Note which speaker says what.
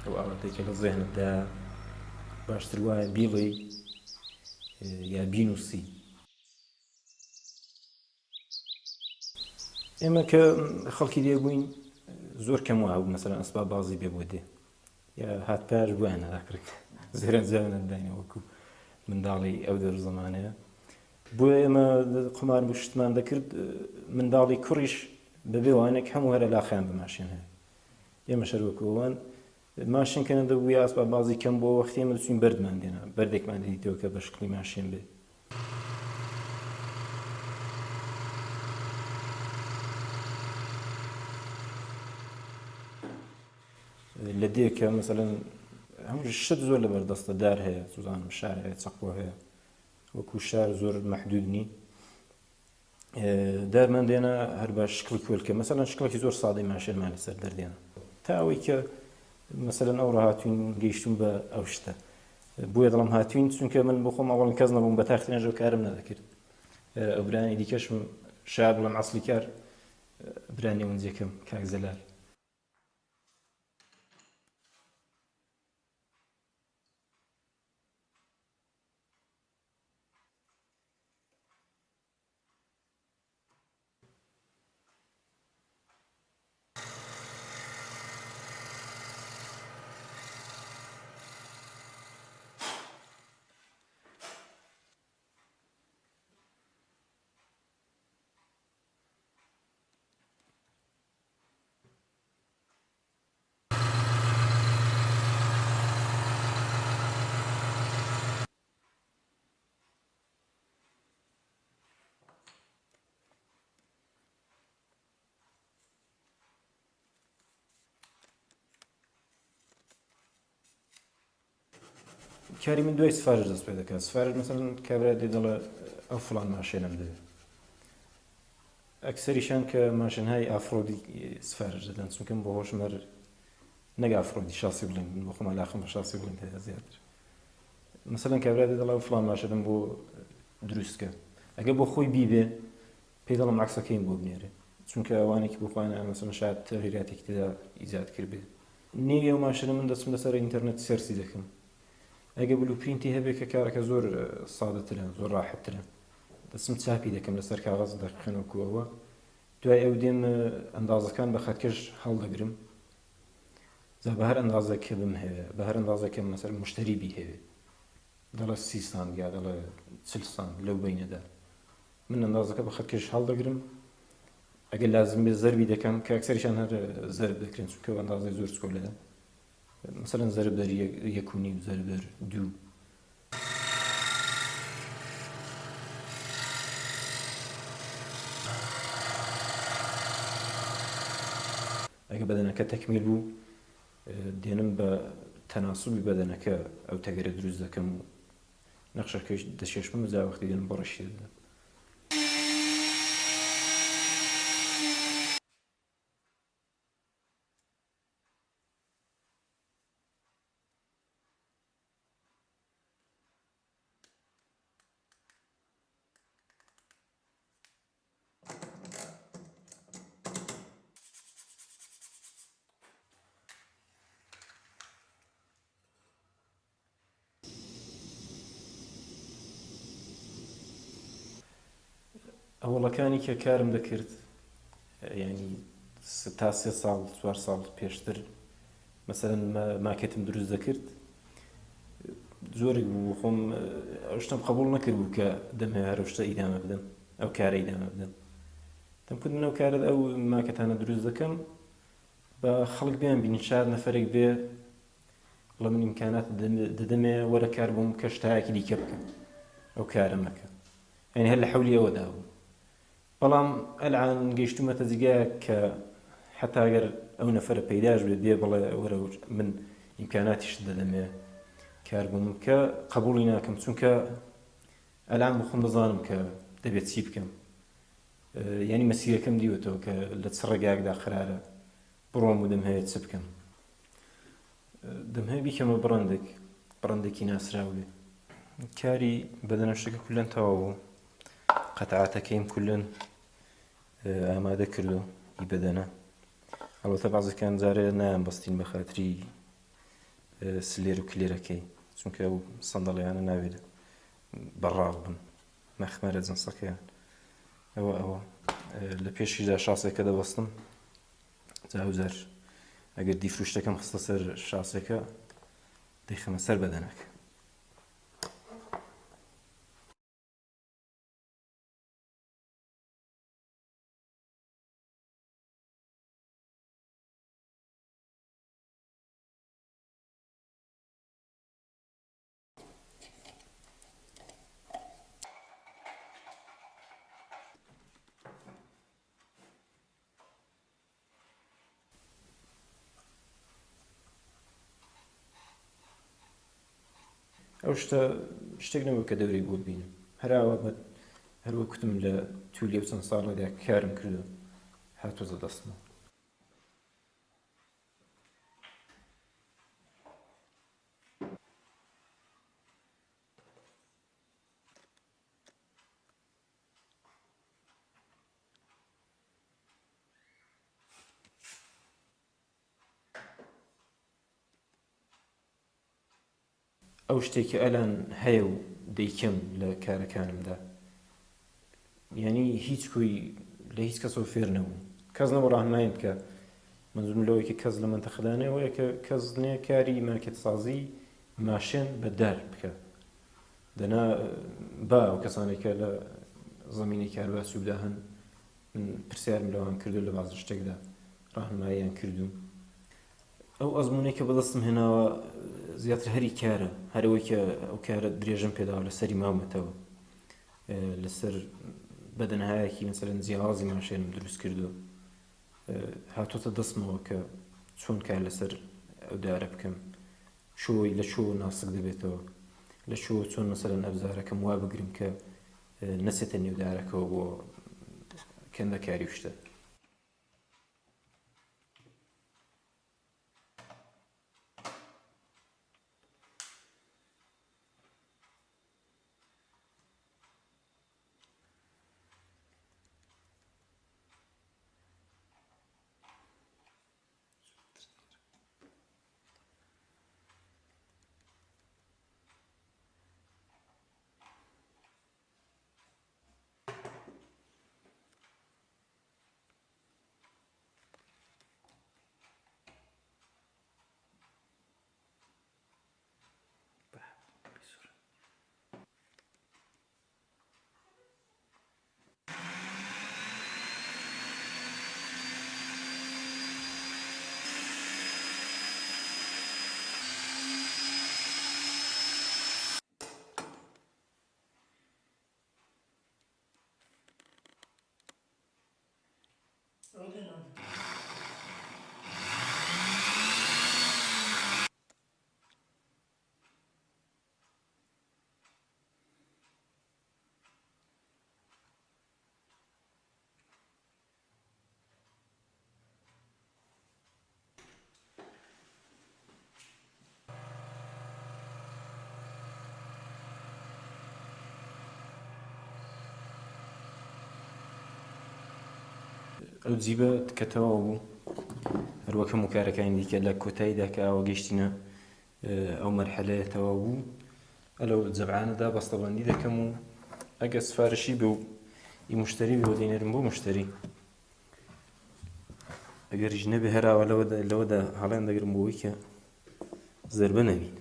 Speaker 1: ئەو ئاواتێکە لە زێنتدا باشتر وایە بیڵێ یا بینووسی. ئێمە کە خەڵکی لێبووین زۆر کەم وابوو مەسەلەن ئەسباب بازی بێ بۆ دێ یا هاتپاش بوویان ناکرێت زێرەن زاوێنە داینە وەکو منداڵی ئەو دەر زەمانەیە. بۆیە ئێمە قمار شتمان دەکرد منداڵی کوڕیش بەبێ وانێک هەموو هەرە لاخیان بە ماشین هەیە. ئێمە شەروەکەوان ماشینکەنە دەبووی ئاسباب بازی کەم بۆ وەختی ئێمە دەچوین بەردمان دێنا بەردێکمان دەدیتەوە کە بە شکلی ماشین بێ. لە دێکە مەسەلەن هەموو شت زۆر لە بەردەستە دار هەیە سوزانم شار هەیە چەقۆ هەیە وەکو شار زۆر مەحدود نی دارمان دێنا هەر بە شکڵ کۆلکە مەسەلەن شکڵێکی زۆر سادەی ماشێنمان لەسەر دەردێنا تا ئەوەی کە مەسەلەن ئەوڕۆ هاتوین گەیشتون بە ئەو شتە. بۆیە دڵم هاتوین چونکە من بۆ خۆم ئەوڵم کەس نەبووم بە تاختێنەژە کارم نەدەکرد. ئەو برانی دیکەشم شار بڵم عەسڵی کار برانی ئەوەنجێکم کاک زەلال. کاری من دوای سفارش دەست پێ دەکات. سفارش مەسەلەن کابرا دێ دەڵێ ئەو فڵان ماشێنم دەوێت. ئەکسەریشان کە ماشینهای ئافرۆدی سفارش دەدەن چونکە بۆ هۆشم هەر نەک ئافرۆدی شاسی بڵێن بۆ خۆم عەلاقەم بە شاسی بڵێن هەیە زیاتر. مەسەلەن کابرا دێ دەڵێ فڵان ماشێنم بۆ دروستکە ئەگە بۆ خۆی بیبێ پێی دەڵێم عەکسەکەیم بۆ بنێرێ چونکە ئەوانێکی بخوانە مەسەلەن شاید تەغییراتێکی تێدا ئیجاد کرد بێ. نێوی ئەو ماشینە من دەچم لەسەر ئینتەرنێت سەرچی دەکەم. ئەگە بلوپرینتی هەبێ کە کارەکە زۆر سادەترە زۆر ڕاحەتترە دەچم چاپی دەکەم لەسەر کاغەز دەخێنەوەکوەوە دوای ئەو دێم ئەندازەکان بە خەتکەش هەڵدەگرم بە هەر ئەندازە کە بم هەوێ بە هەر ئەندازەکە مەسەر مشتری بی هەوێ دەڵێ 30 سانت یا دەڵێ 40 سانت لەو بینەدا من ئەندازەکە بە خەتکەش هەڵدەگرم. ئەگەر لازم بێ زەربی دەکەم کە ئەکسەریشان هەر زەرب دەکرێن چونکە ئەندازەی زۆر چکۆلەیە مثلا ضرب در یکونی ضرب در دو. ئەگە بەدەنەکە تەکمیل بوو دێنم بە تەناسوبی بەدەنەکە ئەو تەگەرە دروست دەکەم و نەخشەکەش دەشێشمە جا وەختی دێنم بۆ ڕەشی دەدەم. ئەوڵەکانی کە کارم دەکرد ینی تا 3 ساڵ 4 ساڵ پێشتر مەسەلەن ماکێتم دروست دەکرد زۆرێک بوو خۆم ئەو شتم قبوڵ نەکرد بوو کە دەمەوێت هەر ئەو شتە ئیدامە بدەم ئەو کارە ئیدامە بدەم. دەمکرد من ئەو کارە ئەو ماکەتانە دروست دەکەم بە خەڵک بیان بینی 4 نەفەرێک بێ بڵێ من ئیمکانات دەدەمێ وەرە کار بۆم کە شتایەکی دیکە بکەم ئەو کارە مەکە ینی هەر لە حەولی ئەوەدا بوو. بەڵام ئەلعان گەیشتومەتە جگایە کە حتا ئەگەر ئەو نەفەرە پەیداش بێت بێ بڵێ وەرە من ئیمکاناتیشت دەدەمێ کار بووم کە قبوڵی ناکەم چونکە ئەلعان بۆ خۆم دەزانم کە دەبێت چی بکەم ینی مەسیرەکەم دیوەتەوە کە لە چ ڕێگایەکدا قرارە بڕۆم و دەمهەوێت چ بکەم. دەمهەوێت بیکەمە بڕندێکی ناسراو بێ. کاری بەدەنەشتەکە کولەن تەواو بوو قەتعاتەکەیم کولەن ئامادە کردو ئی بەدەنە. ئەڵبەتە بەعزەکان جارێ نایانبەستین بە خاتری سلێر و کلێرەکەی چونکە ئەو سەندەڵیانە ناوێت بەڕاو بن مەخمەرە جنسەکەیان ئەوە لە پێشیدا شاسێکە دەبەستم جاوزەر ئەگەر دیفروشتەکەم خستە سەر شاسێکە دەیخەمە سەر بەدەنەکە. ئەو شتێک نەبوو کە دەورەی بۆ بینم هەراوە هەروە کوتم لە توولێ و چەند ساڵێدا کارم کردو هاتوۆتە دەستمە. ئەو شتێکی ئەلان هەیە و دەیکەم لە کارەکانمدا یعنی هیچ کوی لە هیچ کەسەوە فێر نەبوو کەس نەبوو ڕاهنمایم بکە منزوم لەوەی کە کەس لە مەنتەقەدانەوەیە کە کەس نییە کاری مارکێت سازی ماشێن بەدار بکە دەنا با ئەو کەسانێکە لە زەمینی کارباسی ودا هەن من پرسیارم لەوان کردو لە باز شتێکدا ڕاهنماییان کردووم. ئەو ئەزمونێک کە بەدەستم هێناوە زیاتر هەری کارە هەرەوەی کە ئەو کارە درێژم پێداوە لەسەری مامەتەوە لەسەر بەدەنهایەکی مەسەلەن جیاوازی ماشێنم دروست کردو هاتوۆتە دەستمەوە کە چۆن کار لەسەر ئەو دارە بکەم شۆی لە شۆ ناسک دەبێتەوە لە شۆ چۆن مەسەلەن ئەبزارەکەم وا بگرم کە نەچێتە نێودارەکەەوە بۆ کەندەکاری شتە. ئەو جیبە تکەتەوە بوو هەروەکەم و کارەکانی دیکە لە کۆتاییدا کە ئەوە گەیشتینە ئەو مەرحەلەیەتەوە بوو ئەلەو جەبعانەدا بەستەبەندی دەکەم و ئەگە سفارشی بێ و ئی مشتری بێ دەینێرم بۆ مشتری ئەگەریش نەبێ هەراوە لەوەدا هەڵیان دەگرم بۆ ئەوەی کە زەربە نەبین.